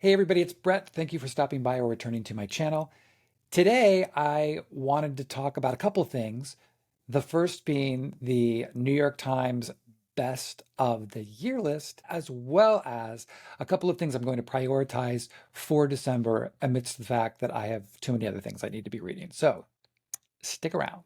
Hey everybody, it's Brett. Thank you for stopping by or returning to my channel. Today, I wanted to talk about a couple things. The first being the New York Times Best of the Year list, as well as a couple of things I'm going to prioritize for December amidst the fact that I have too many other things I need to be reading. So stick around.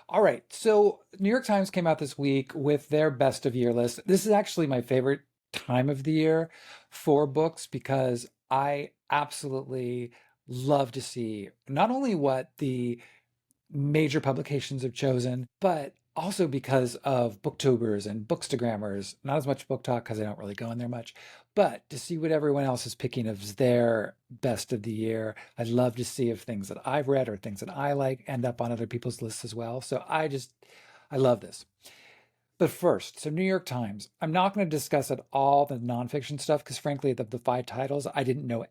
All right, so New York Times came out this week with their best of year list. This is actually my favorite time of the year for books because I absolutely love to see not only what the major publications have chosen, but also because of booktubers and bookstagrammers. Not as much book talk because I don't really go in there much, but to see what everyone else is picking as their best of the year. I'd love to see if things that I've read or things that I like end up on other people's lists as well. So I love this. But first, so New York Times. I'm not going to discuss at all the nonfiction stuff because frankly, the five titles, I didn't know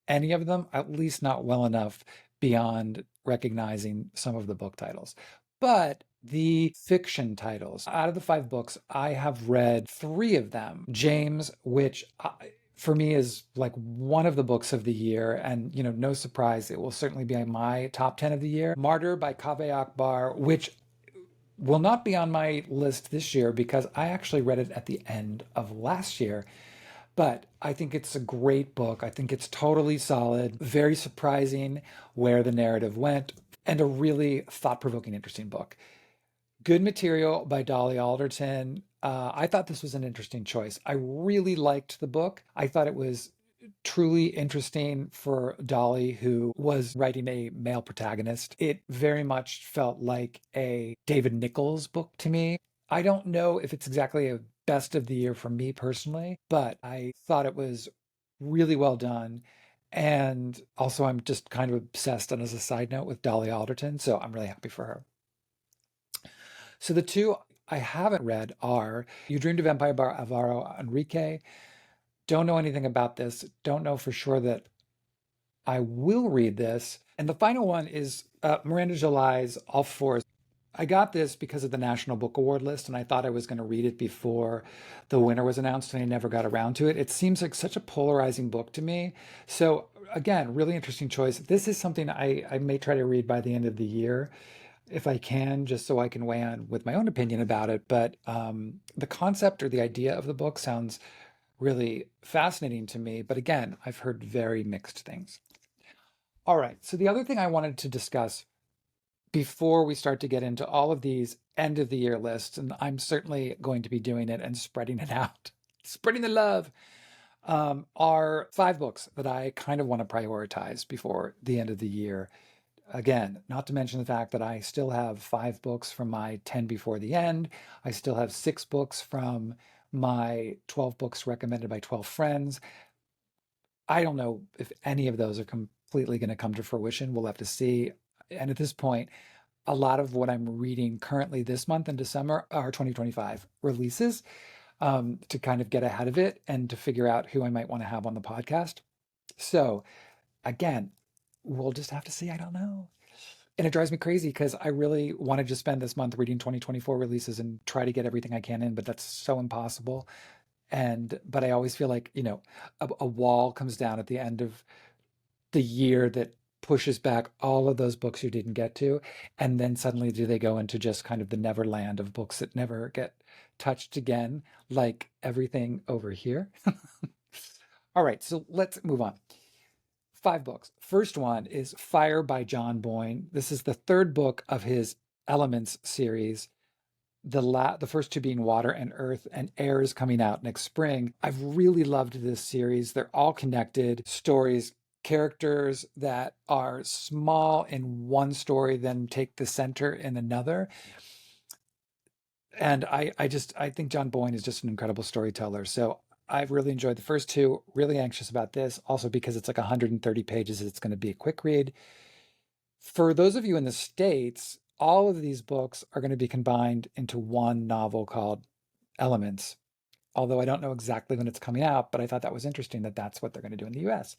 any of them, at least not well enough beyond recognizing some of the book titles. But the fiction titles, out of the five books, I have read three of them. James, which for me is like one of the books of the year, and no surprise, it will certainly be in my top 10 of the year. Martyr by Kaveh Akbar, which will not be on my list this year because I actually read it at the end of last year. But I think it's a great book. I think it's totally solid, very surprising where the narrative went, and a really thought-provoking, interesting book. Good Material by Dolly Alderton. I thought this was an interesting choice. I really liked the book. I thought it was truly interesting for Dolly, who was writing a male protagonist. It very much felt like a David Nichols book to me. I don't know if it's exactly a best of the year for me personally, but I thought it was really well done. And also, I'm just kind of obsessed, and as a side note, with Dolly Alderton, so I'm really happy for her. So the two I haven't read are You Dreamed of Empire by Alvaro Enrique. Don't know anything about this. Don't know for sure that I will read this. And the final one is Miranda July's All Fours. I got this because of the National Book Award list, and I thought I was going to read it before the winner was announced, and I never got around to it. It seems like such a polarizing book to me. So, again, really interesting choice. This is something I may try to read by the end of the year if I can, just so I can weigh in with my own opinion about it. But the concept or the idea of the book sounds really fascinating to me. But again, I've heard very mixed things. All right. So the other thing I wanted to discuss before we start to get into all of these end of the year lists, and I'm certainly going to be doing it and spreading it out, spreading the love, are five books that I kind of want to prioritize before the end of the year. Again, not to mention the fact that I still have five books from my 10 before the end. I still have six books from my 12 books recommended by 12 friends. I don't know if any of those are completely going to come to fruition. We'll have to see. And at this point, a lot of what I'm reading currently this month in December are 2025 releases, to kind of get ahead of it and to figure out who I might want to have on the podcast. So again, we'll just have to see. I don't know. And it drives me crazy because I really wanted to spend this month reading 2024 releases and try to get everything I can in, but that's so impossible. But I always feel like, a wall comes down at the end of the year that pushes back all of those books you didn't get to. And then suddenly do they go into just kind of the neverland of books that never get touched again, like everything over here. All right, so let's move on. Five books. First one is Fire by John Boyne. This is the third book of his Elements series. The first two being Water and Earth, and Air is coming out next spring. I've really loved this series. They're all connected stories, characters that are small in one story, then take the center in another. And I think John Boyne is just an incredible storyteller. So I've really enjoyed the first two, really anxious about this, also because it's like 130 pages. It's going to be a quick read. For those of you in the States, all of these books are going to be combined into one novel called Elements. Although I don't know exactly when it's coming out, but I thought that was interesting that that's what they're going to do in the US.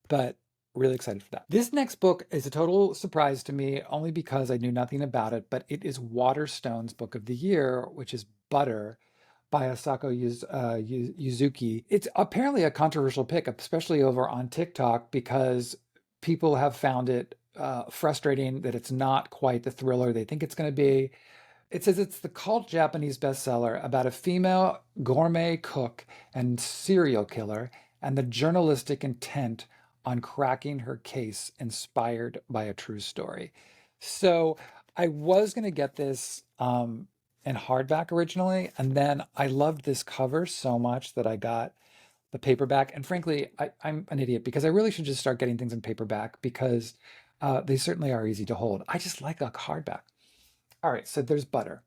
But really excited for that. This next book is a total surprise to me, only because I knew nothing about it, but it is Waterstone's book of the year, which is Butter by Asako Yuzuki. It's apparently a controversial pick, especially over on TikTok, because people have found it frustrating that it's not quite the thriller they think it's going to be. It says it's the cult Japanese bestseller about a female gourmet cook and serial killer and the journalistic intent on cracking her case inspired by a true story. So I was going to get this in hardback originally, and then I loved this cover so much that I got the paperback. And frankly, I'm an idiot because I really should just start getting things in paperback because they certainly are easy to hold. I just like a hardback. All right, so there's butter.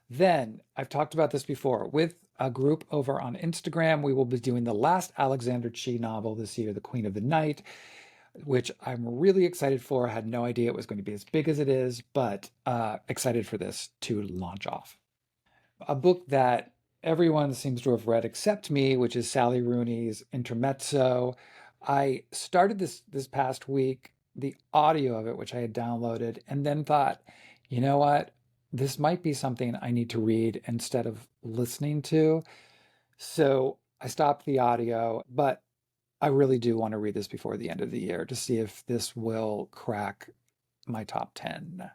Then I've talked about this before with a group over on Instagram. We will be doing the last Alexander Chee novel this year, The Queen of the Night, which I'm really excited for. I had no idea it was going to be as big as it is, but excited for this to launch off. A book that everyone seems to have read except me, which is Sally Rooney's Intermezzo. I started this past week, the audio of it, which I had downloaded, and then thought, you know what? This might be something I need to read instead of listening to. So I stopped the audio, but I really do want to read this before the end of the year to see if this will crack my top 10.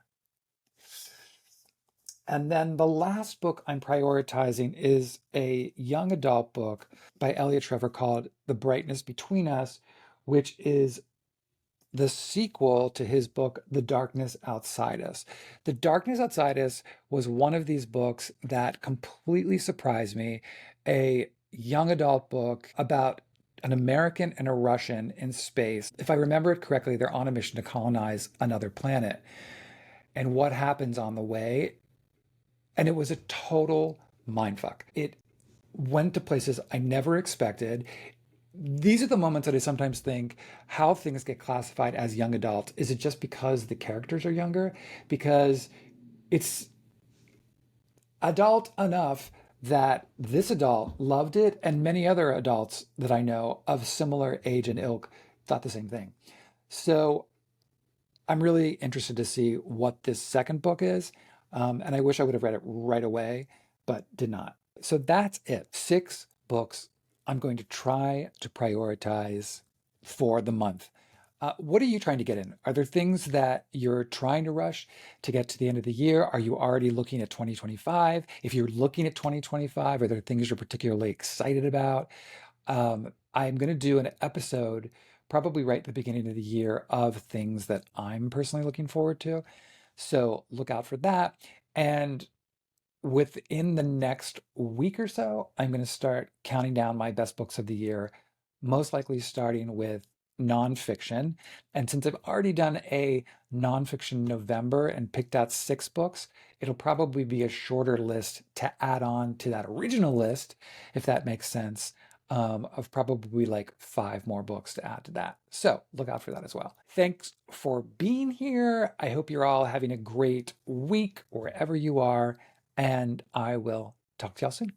And then the last book I'm prioritizing is a young adult book by Elliot Trevor called The Brightness Between Us, which is the sequel to his book, The Darkness Outside Us. The Darkness Outside Us was one of these books that completely surprised me. A young adult book about an American and a Russian in space. If I remember it correctly, they're on a mission to colonize another planet. And what happens on the way, and it was a total mindfuck. It went to places I never expected. These are the moments that I sometimes think how things get classified as young adult. Is it just because the characters are younger? Because it's adult enough that this adult loved it, and many other adults that I know of similar age and ilk thought the same thing. So I'm really interested to see what this second book is. And I wish I would have read it right away, but did not. So that's it. 6 books I'm going to try to prioritize for the month. What are you trying to get in? Are there things that you're trying to rush to get to the end of the year? Are you already looking at 2025? If you're looking at 2025, are there things you're particularly excited about? I'm going to do an episode probably right at the beginning of the year of things that I'm personally looking forward to. So look out for that. And within the next week or so, I'm going to start counting down my best books of the year, most likely starting with nonfiction. And since I've already done a nonfiction November and picked out 6 books, it'll probably be a shorter list to add on to that original list, if that makes sense, of probably like 5 more books to add to that. So look out for that as well. Thanks for being here. I hope you're all having a great week wherever you are, and I will talk to y'all soon.